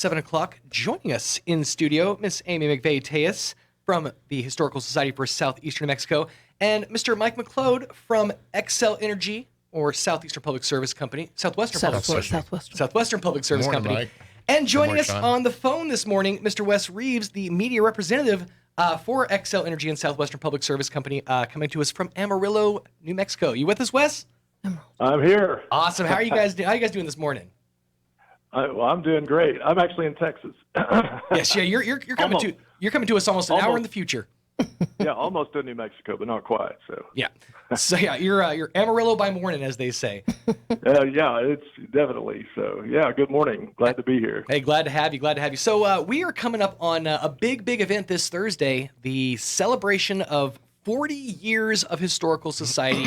7 o'clock. Joining us in studio, Miss Amy McVay-Tellez from the Historical Society for Southeastern New Mexico, and Mr. Mike Mcleod from Xcel Energy, or Southeastern Public Service Company, Southwestern Public Service Morning, Company. Mike. And joining us Sean. on the phone this morning, Mr. Wes Reeves, the media representative for Xcel Energy and Southwestern Public Service Company, coming to us from Amarillo, New Mexico. You with us, Wes? I'm here. Awesome. How are you guys doing? How are you guys doing this morning? Well, I'm doing great. I'm actually in Texas. Yes, yeah, you're coming to us almost an hour in the future. Yeah, almost in New Mexico, but not quite. So You're Amarillo by morning, as they say. yeah, it's definitely so. Yeah, good morning. Glad to be here. Hey, glad to have you. So we are coming up on a big event this Thursday, the celebration of 40 years of Historical Society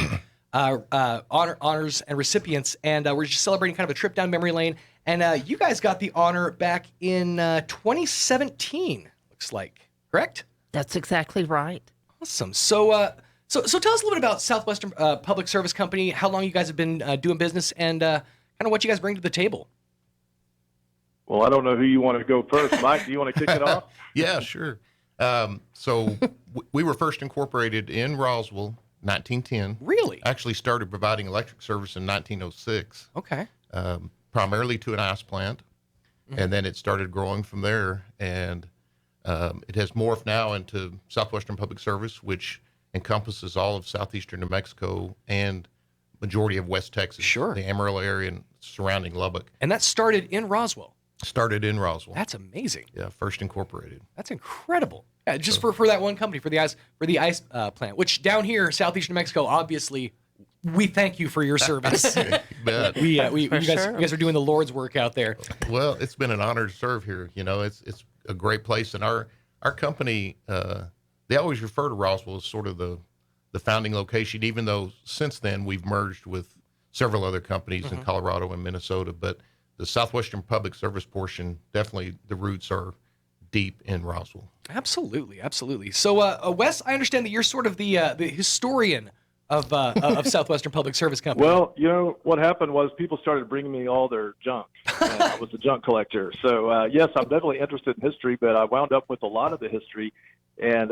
honors and recipients, and we're just celebrating kind of a trip down memory lane. And you guys got the honor back in 2017, looks like, correct? That's exactly right. Awesome. So tell us a little bit about Southwestern Public Service Company, how long you guys have been doing business, and kind of what you guys bring to the table. Well, I don't know who you want to go first. Mike, do you want to kick it off? Yeah, sure. We were first incorporated in Roswell, 1910. Really? Actually started providing electric service in 1906. Okay. Primarily to an ice plant, and then it started growing from there, and it has morphed now into Southwestern Public Service, which encompasses all of southeastern New Mexico and majority of West Texas, Sure. the Amarillo area and surrounding Lubbock. And that started in Roswell. Started in Roswell. That's amazing. Yeah, first incorporated. That's incredible. Yeah, just for that one company, for the ice plant, which down here, southeastern New Mexico, obviously, we thank you for your service. You bet. You guys are doing the Lord's work out there. Well, it's been an honor to serve here. You know, it's a great place, and our company, they always refer to Roswell as sort of the founding location, even though since then we've merged with several other companies in Colorado and Minnesota. But the Southwestern Public Service portion, definitely the roots are deep in Roswell. Absolutely. So, Wes, I understand that you're sort of the historian of Southwestern Public Service Company. Well, you know, what happened was people started bringing me all their junk. And I was a junk collector. So, yes, I'm definitely interested in history, but I wound up with a lot of the history and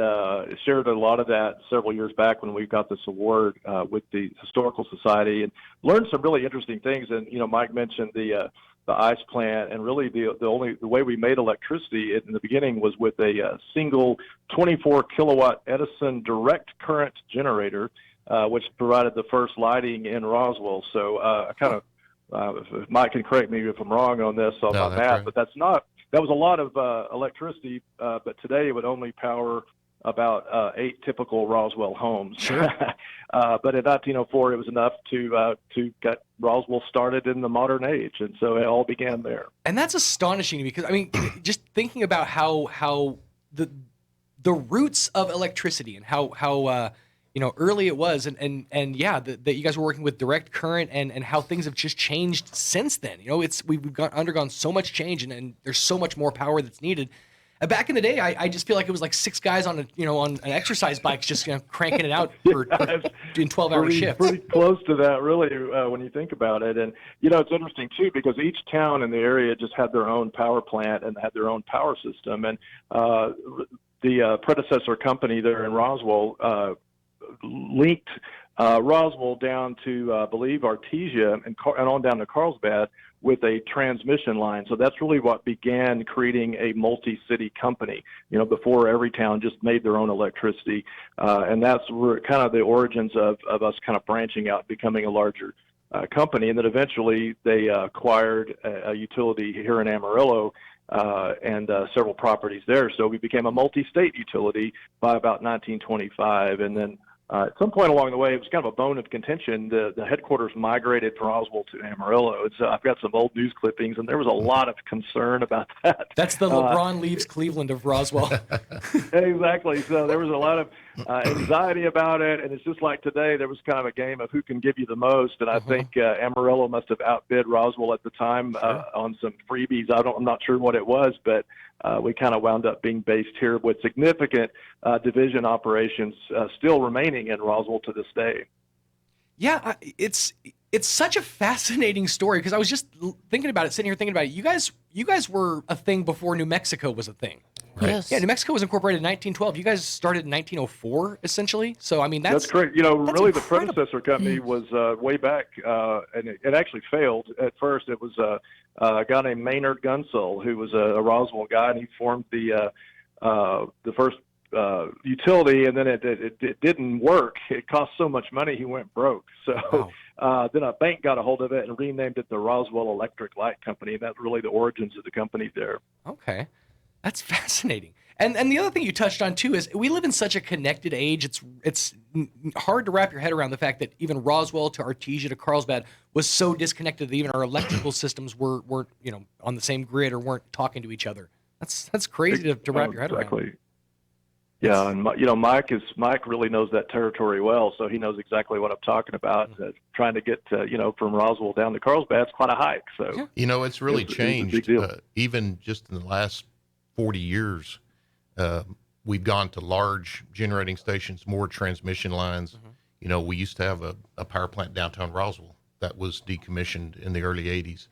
shared a lot of that several years back when we got this award with the Historical Society, and learned some really interesting things. And, you know, Mike mentioned the ice plant, and really the way we made electricity in the beginning was with a single 24 kilowatt Edison direct current generator, which provided the first lighting in Roswell. So I kind of, Mike can correct me if I'm wrong on this, on my math, right. but that was a lot of electricity, but today it would only power about 8 typical Roswell homes. Sure. But in 1904, it was enough to get Roswell started in the modern age, and so it all began there. And that's astonishing to me, because I mean, just thinking about how the roots of electricity and how early it was, and that you guys were working with direct current, and how things have just changed since then. You know, we've undergone so much change, and there's so much more power that's needed. Back in the day, I just feel like it was like 6 guys on an exercise bike just cranking it out in 12-hour shifts. Pretty close to that, really, when you think about it. And it's interesting too, because each town in the area just had their own power plant and had their own power system. And the predecessor company there in Roswell linked Roswell down to, I believe, Artesia and on down to Carlsbad with a transmission line. So that's really what began creating a multi-city company, before every town just made their own electricity. And that's kind of the origins of us kind of branching out, becoming a larger company. And then eventually they acquired a utility here in Amarillo and several properties there. So we became a multi-state utility by about 1925. And then at some point along the way, it was kind of a bone of contention. The headquarters migrated from Roswell to Amarillo. I've got some old news clippings, and there was a lot of concern about that. That's the LeBron leaves Cleveland of Roswell. Exactly. So there was a lot of anxiety about it, and it's just like today, there was kind of a game of who can give you the most, and I think Amarillo must have outbid Roswell at the time on some freebies. I'm not sure what it was, but we kind of wound up being based here with significant division operations still remaining in Roswell to this day. Yeah, it's such a fascinating story because I was just thinking about it, sitting here thinking about it. You guys were a thing before New Mexico was a thing. Right. Yes. Yeah, New Mexico was incorporated in 1912. You guys started in 1904, essentially. So, I mean, that's correct. You know, really incredible. the predecessor company was way back, and it actually failed at first. It was a guy named Maynard Gunsell, who was a Roswell guy, and he formed the first utility, and then it didn't work. It cost so much money, he went broke. So then a bank got a hold of it and renamed it the Roswell Electric Light Company. And that's really the origins of the company there. Okay. That's fascinating. And the other thing you touched on too is we live in such a connected age. It's hard to wrap your head around the fact that even Roswell to Artesia to Carlsbad was so disconnected that even our electrical systems weren't on the same grid or weren't talking to each other. That's crazy to wrap your head around. Exactly. Yeah, and Mike really knows that territory well, so he knows exactly what I'm talking about. Trying to get from Roswell down to Carlsbad is quite a hike. So it's really it's a changed. big deal. Even just in the last 40 years, we've gone to large generating stations, more transmission lines. We used to have a power plant downtown Roswell that was decommissioned in the early 80s.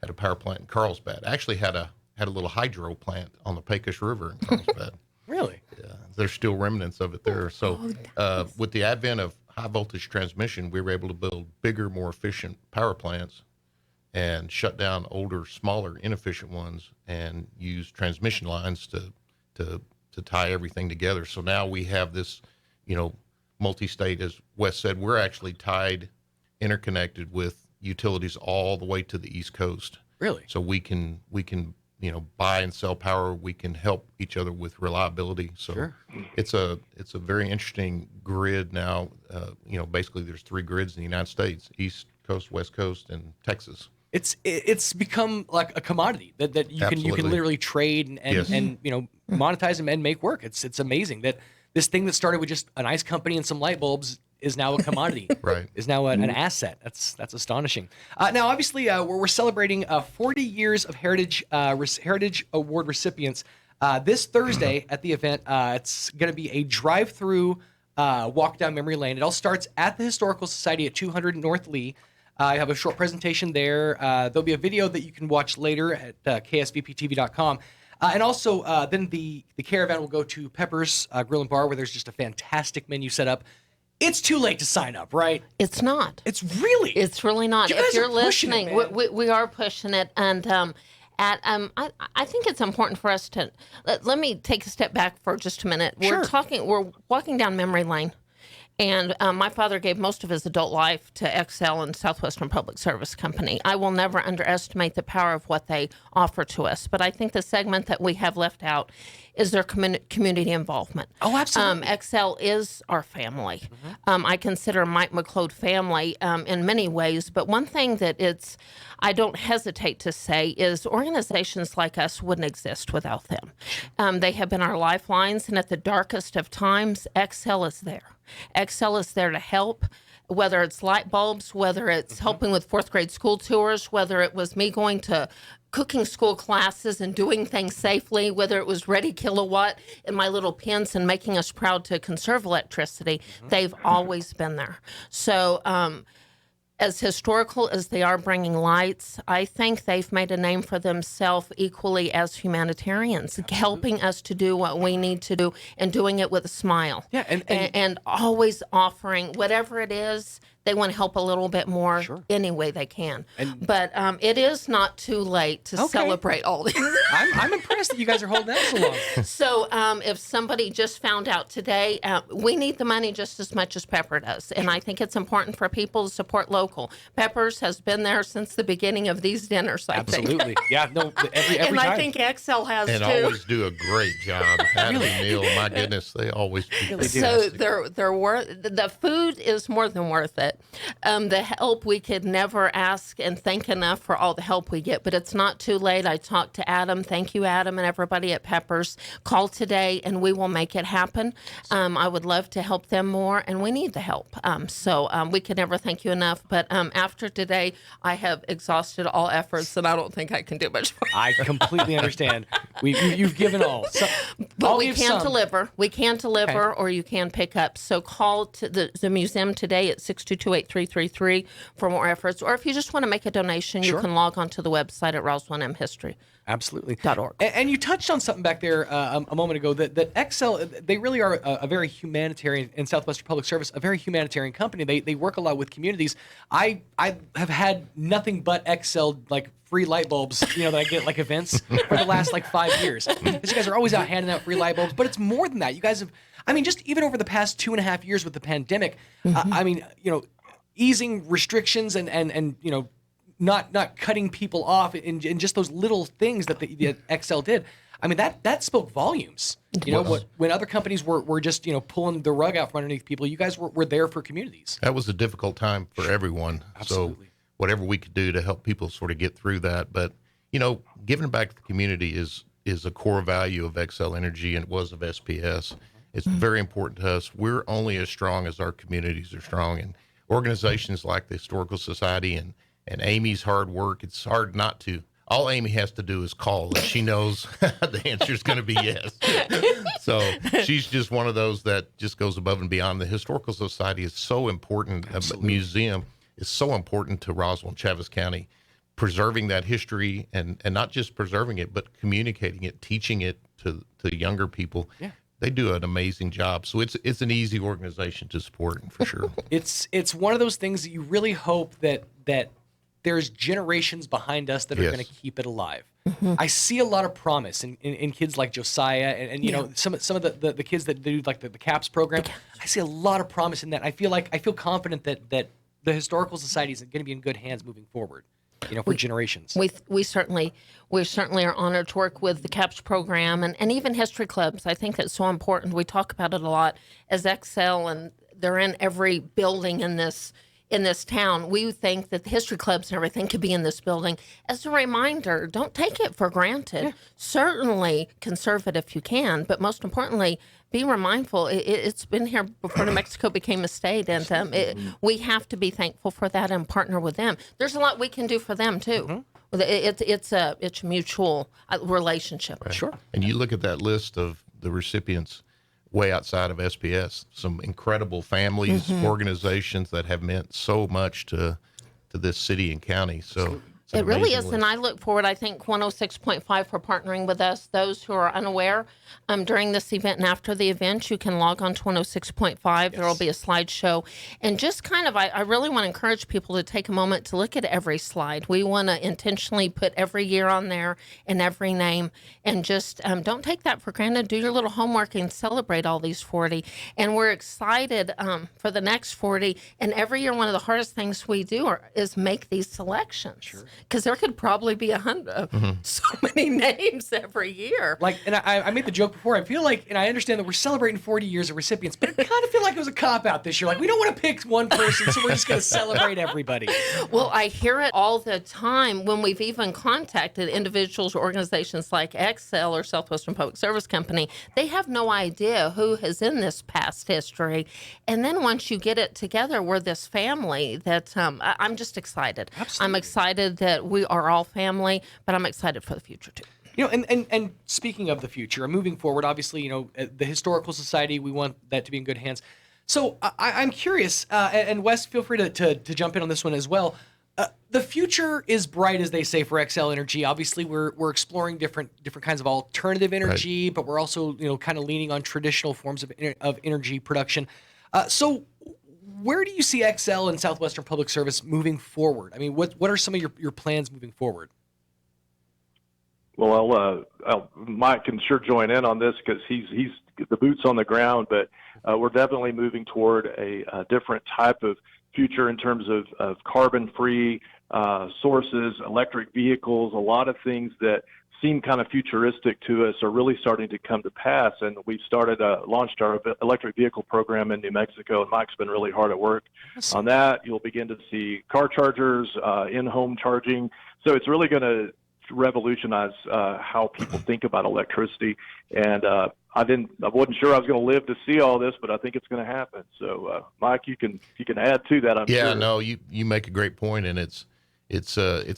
Had a power plant in Carlsbad. Actually had a little hydro plant on the Pecos River in Carlsbad. Really? Yeah, there's still remnants of it there. So with the advent of high voltage transmission, we were able to build bigger, more efficient power plants and shut down older, smaller, inefficient ones and use transmission lines to tie everything together. So now we have this, multi-state, as Wes said, we're actually tied, interconnected with utilities all the way to the East Coast. Really? So we can buy and sell power. We can help each other with reliability. So Sure. it's a very interesting grid now. Basically there's 3 grids in the United States: East Coast, West Coast, and Texas. It's become like a commodity that you Absolutely. can literally trade and Yes. monetize and make work. It's amazing that this thing that started with just an ice company and some light bulbs is now a commodity. Right. Is now an asset. That's astonishing. Now, obviously, we're celebrating 40 years of Heritage Award recipients this Thursday at the event. It's going to be a drive-through walk down memory lane. It all starts at the Historical Society at 200 North Lee. I have a short presentation there. There'll be a video that you can watch later at ksvptv.com. And also, then the caravan will go to Pepper's Grill and Bar, where there's just a fantastic menu set up. It's too late to sign up, right? It's not. It's really not. You guys If you're are pushing it, listening, man. we are pushing it, and I think it's important for us to let me take a step back for just a minute. Sure. We're walking down memory lane. And my father gave most of his adult life to Xcel and Southwestern Public Service Company. I will never underestimate the power of what they offer to us. But I think the segment that we have left out is their community involvement. Oh, absolutely. Xcel is our family. I consider Mike Mcleod family in many ways. But one thing that I don't hesitate to say is organizations like us wouldn't exist without them. They have been our lifelines. And at the darkest of times, Xcel is there. Xcel is there to help, whether it's light bulbs, whether it's helping with 4th grade school tours, whether it was me going to cooking school classes and doing things safely, whether it was Ready Kilowatt in my little pens and making us proud to conserve electricity. They've always been there. So as historical as they are bringing lights, I think they've made a name for themselves equally as humanitarians, helping us to do what we need to do and doing it with a smile. Yeah, and always offering whatever it is. They want to help a little bit more any way they can. But it is not too late to celebrate all this. I'm impressed that you guys are holding that so long. So if somebody just found out today, we need the money just as much as Pepper does. And I think it's important for people to support local. Pepper's has been there since the beginning of these dinners, I think. Absolutely. Yeah, no, every And time. I think Xcel has And too. always do a great job. Adam and Neil, my goodness, they always do. So the food is more than worth it. The help, we could never ask and thank enough for all the help we get, but it's not too late. I talked to Adam. Thank you, Adam, and and everybody at Peppers. Call today, and we will make it happen. I would love to help them more, and we need the help. So we can never thank you enough. But after today, I have exhausted all efforts, and I don't think I can do much more. I completely understand. You've given all. So, but we can deliver. We can deliver, Okay. or you can pick up. So call to the museum today at 622-8333 for more efforts. Or if you just want to make a donation, you can log on to the website at RoswellNMHistory.org. Absolutely. And you touched on something back there a moment ago that Xcel, they really are a very humanitarian, in Southwestern Public Service, a very humanitarian company. They work a lot with communities. I have had nothing but Xcel like free light bulbs, that I get at like events for the last like 5 years. Because you guys are always out handing out free light bulbs, but it's more than that. You guys have, just even over the past 2.5 years with the pandemic, easing restrictions and not cutting people off in just those little things that the Xcel did. I mean, that spoke volumes. When other companies were just, pulling the rug out from underneath people, you guys were there for communities. That was a difficult time for everyone. Absolutely. So whatever we could do to help people sort of get through that. But, giving back to the community is a core value of Xcel Energy, and it was of SPS. It's very important to us. We're only as strong as our communities are strong. And organizations like the Historical Society and Amy's hard work, it's hard not to. All Amy has to do is call, and she knows the answer is going to be yes. So she's just one of those that just goes above and beyond. The Historical Society is so important. A museum is so important to Roswell and Chaves County, preserving that history and not just preserving it, but communicating it, teaching it to younger people. Yeah. They do an amazing job. So it's an easy organization to support, for sure. It's one of those things that you really hope that there's generations behind us that are going to keep it alive. I see a lot of promise in kids like Josiah and some of the kids that do like the CAPS program. I see a lot of promise in that. I feel confident that the Historical Society is going to be in good hands moving forward. For generations. We certainly are honored to work with the CAPS program and even history clubs. I think that's so important. We talk about it a lot as Xcel, and they're in every building in this town. We think that the history clubs and everything could be in this building. As a reminder, don't take it for granted. Yeah. Certainly conserve it if you can, but most importantly, be mindful. It's been here before New Mexico became a state, and we have to be thankful for that and partner with them. There's a lot we can do for them too. It's a mutual relationship. Right. Sure. And you look at that list of the recipients way outside of SPS, some incredible families, organizations that have meant so much to this city and county. So it really is, and I look forward. I think 106.5 for partnering with us. Those who are unaware, during this event and after the event, you can log on to 106.5. Yes. There will be a slideshow, and just kind of, I really want to encourage people to take a moment to look at every slide. We want to intentionally put every year on there and every name, and just don't take that for granted. Do your little homework and celebrate all these 40. And we're excited for the next 40. And every year, one of the hardest things we do is make these selections. Sure. Because there could probably be 100, so many names every year. And I made the joke before. I feel like, and I understand that we're celebrating 40 years of recipients, but I kind of feel like it was a cop-out this year. Like, we don't want to pick one person, so we're just going to celebrate everybody. Well, I hear it all the time when we've even contacted individuals or organizations like Xcel or Southwestern Public Service Company. They have no idea who is in this past history. And then once you get it together, we're this family that I'm just excited. Absolutely. I'm excited that we are all family, but I'm excited for the future too. And speaking of the future, moving forward, obviously, the Historical Society, we want that to be in good hands. So I'm curious, and Wes, feel free to jump in on this one as well. The future is bright, as they say, for Xcel Energy. Obviously, we're exploring different kinds of alternative energy, but we're also kind of leaning on traditional forms of energy production. So where do you see Xcel and Southwestern Public Service moving forward? I mean, what are some of your plans moving forward? Well, Mike can sure join in on this because he's the boots on the ground, but we're definitely moving toward a different type of future in terms of carbon-free sources, electric vehicles. A lot of things that seem kind of futuristic to us are really starting to come to pass, and we've launched our electric vehicle program in New Mexico, and Mike's been really hard at work on that. You'll begin to see car chargers, in-home charging. So it's really going to revolutionize how people think about electricity. And I wasn't sure I was going to live to see all this, but I think it's going to happen. So, Mike, you can add to that. I'm sure. Yeah, no, you make a great point, and it's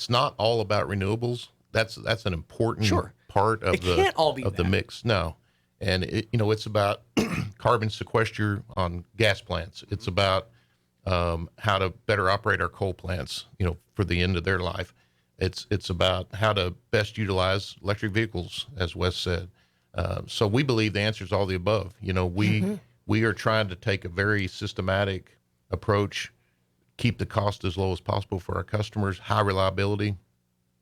not all about renewables. That's an important part of the mix. No, and it's about carbon sequester on gas plants. It's about how to better operate our coal plants, for the end of their life. It's about how to best utilize electric vehicles, as Wes said. So we believe the answer is all the above. We are trying to take a very systematic approach, keep the cost as low as possible for our customers, high reliability,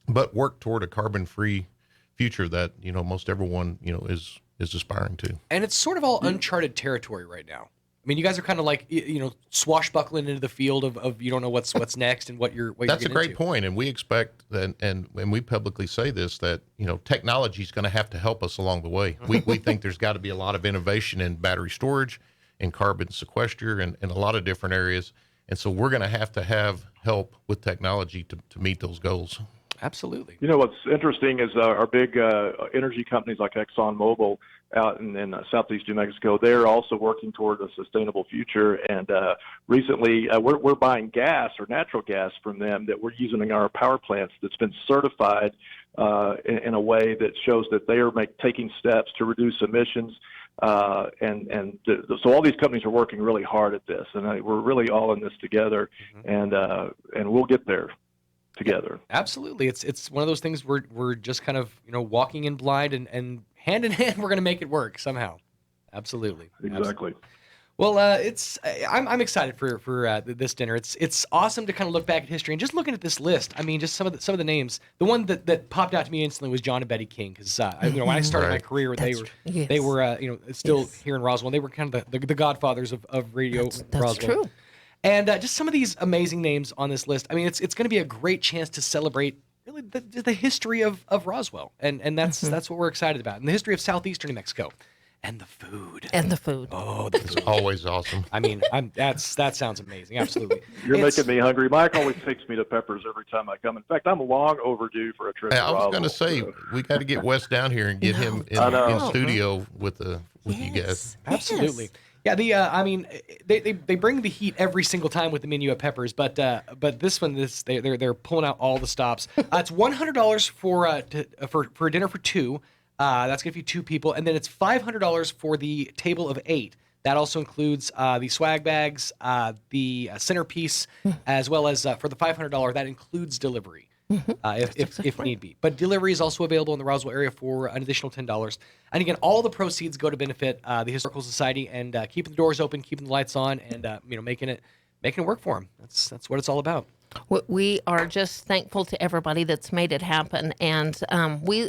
but work toward a carbon-free future that most everyone is aspiring to. And it's sort of all uncharted territory right now. I mean, you guys are kind of like swashbuckling into the field of you don't know what's next and what you're. That's a great point, and we expect that, and we publicly say this, that technology is going to have to help us along the way. We think there's got to be a lot of innovation in battery storage, and carbon sequester, and a lot of different areas, and so we're going to have help with technology to meet those goals. Absolutely. What's interesting is our big energy companies like ExxonMobil out in southeast New Mexico, they're also working toward a sustainable future. And recently, we're buying gas or natural gas from them that we're using in our power plants that's been certified in a way that shows that they are taking steps to reduce emissions. So all these companies are working really hard at this, and we're really all in this together, and we'll get there together. Absolutely. It's one of those things we're just kind of, walking in blind and hand in hand, we're going to make it work somehow. Absolutely. Exactly. Absolutely. Well, I'm excited for this dinner. It's awesome to kind of look back at history and just looking at this list. I mean, just some of the names. The one that popped out to me instantly was John and Betty King, because when I started my career, they were still here in Roswell. They were kind of the godfathers of radio. That's Roswell. true. And just some of these amazing names on this list. I mean, it's going to be a great chance to celebrate really the history of Roswell, and that's what we're excited about, and the history of southeastern New Mexico, and the food. Oh, it's always awesome. I mean, that sounds amazing. Absolutely. You're making me hungry. Mike always takes me to Peppers every time I come. In fact, I'm long overdue for a trip. I was going to say, we got to get Wes down here and get him in studio with you guys. Absolutely. Yeah, they bring the heat every single time with the menu at Peppers, but this one they're pulling out all the stops. It's $100 for a dinner for two. That's gonna be 2 people, and then it's $500 for the table of 8. That also includes the swag bags, the centerpiece, as well as for the $500 that includes delivery. If need be. But delivery is also available in the Roswell area for an additional $10. And again, all the proceeds go to benefit the Historical Society and keeping the doors open, keeping the lights on, and making it work for them. That's what it's all about. We are just thankful to everybody that's made it happen. And we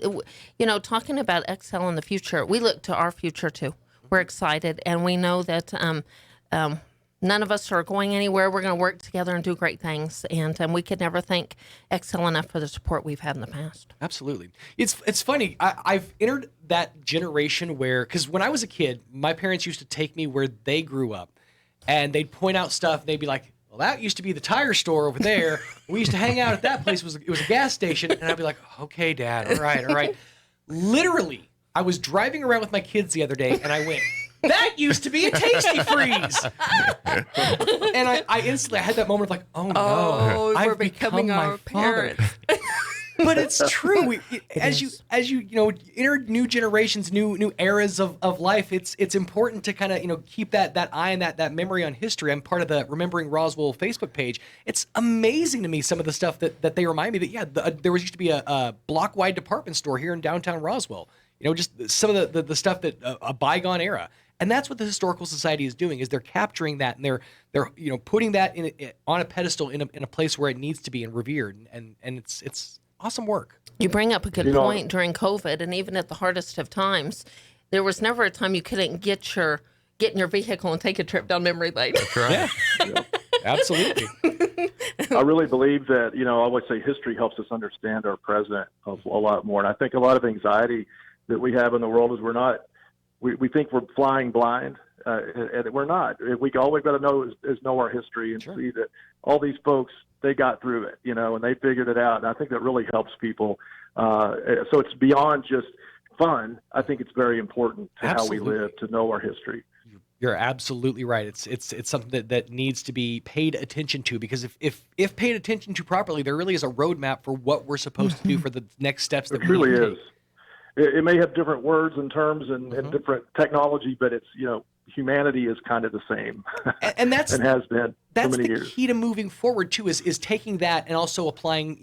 talking about Xcel in the future, we look to our future too. We're excited, and we know that none of us are going anywhere. We're going to work together and do great things, and we could never thank Xcel enough for the support we've had in the past. Absolutely. It's funny. I've entered that generation where, because when I was a kid, my parents used to take me where they grew up, and they'd point out stuff, and they'd be like, well, that used to be the tire store over there. We used to hang out at that place. It was a gas station, and I'd be like, okay, Dad, all right. Literally, I was driving around with my kids the other day, and I went, that used to be a Tasty Freeze. And I instantly had that moment of like, oh no, we're becoming our parents. But it's true. As you enter new generations, new eras of life, it's important to kind of keep that eye and that memory on history. I'm part of the Remembering Roswell Facebook page. It's amazing to me some of the stuff that they remind me that there used to be a block-wide department store here in downtown Roswell. Just some of the stuff that a bygone era. And that's what the Historical Society is doing, is they're capturing that, and they're putting that on a pedestal in a place where it needs to be and revered, and it's awesome work. You bring up a good point. During COVID, and even at the hardest of times, there was never a time you couldn't get in your vehicle and take a trip down memory lane. That's right. Yeah. Absolutely. I really believe that, I always say history helps us understand our present a lot more. And I think a lot of anxiety that we have in the world is we think we're flying blind, and we're not. All we've got to know is know our history and see that all these folks, they got through it, and they figured it out. And I think that really helps people So it's beyond just fun. I think it's very important to Absolutely. how we live, to know our history. You're absolutely right. It's something that needs to be paid attention to, because if paid attention to properly, there really is a roadmap for what we're supposed to do for the next steps that It we need truly to is. take. It may have different words and terms and different technology, but it's, humanity is kind of the same, And that's and has been for that's many the years. key to moving forward too, is taking that and also applying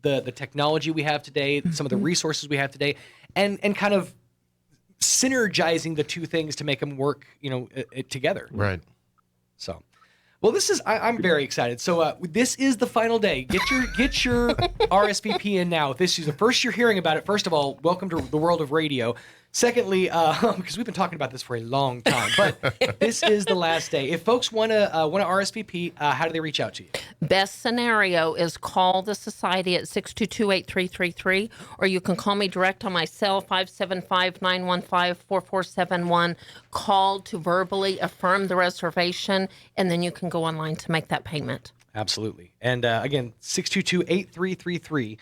the technology we have today, some of the resources we have today, and kind of synergizing the two things to make them work together. Right. So, well, I'm very excited. So this is the final day. Get your RSVP in now. This is the first you're hearing about it. First of all, welcome to the world of radio. Secondly, because we've been talking about this for a long time, but this is the last day. If folks want to RSVP, how do they reach out to you? Best scenario is call the society at 622-8333, or you can call me direct on my cell, 575-915-4471. Call to verbally affirm the reservation, and then you can go online to make that payment. Absolutely. And again, 622-8333.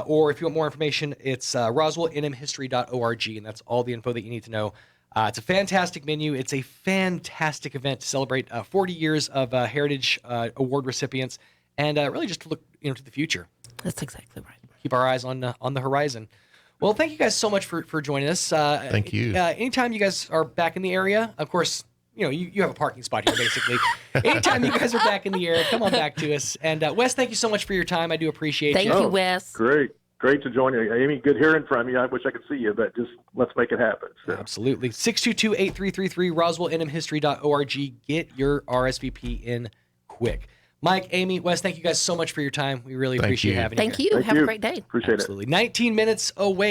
Or if you want more information, it's roswellnmhistory.org, and that's all the info that you need to know. It's a fantastic menu. It's a fantastic event to celebrate 40 years of Heritage Award recipients, and really just to look to the future. That's exactly right. Keep our eyes on the horizon. Well, thank you guys so much for joining us. Thank you. Anytime you guys are back in the area, of course, you have a parking spot here, basically. Anytime you guys are back in the area, come on back to us. And Wes, thank you so much for your time. I do appreciate Thank you. you, Wes. Great to join you, Amy. Good hearing from you. I wish I could see you, but just let's make it happen. So. Absolutely. 622-8333, roswellnmhistory.org. Get your RSVP in quick. Mike, Amy, Wes, thank you guys so much for your time. We really appreciate having you. Thank here. you. Thank Have you. a great day. Appreciate it. Absolutely. 19 minutes away.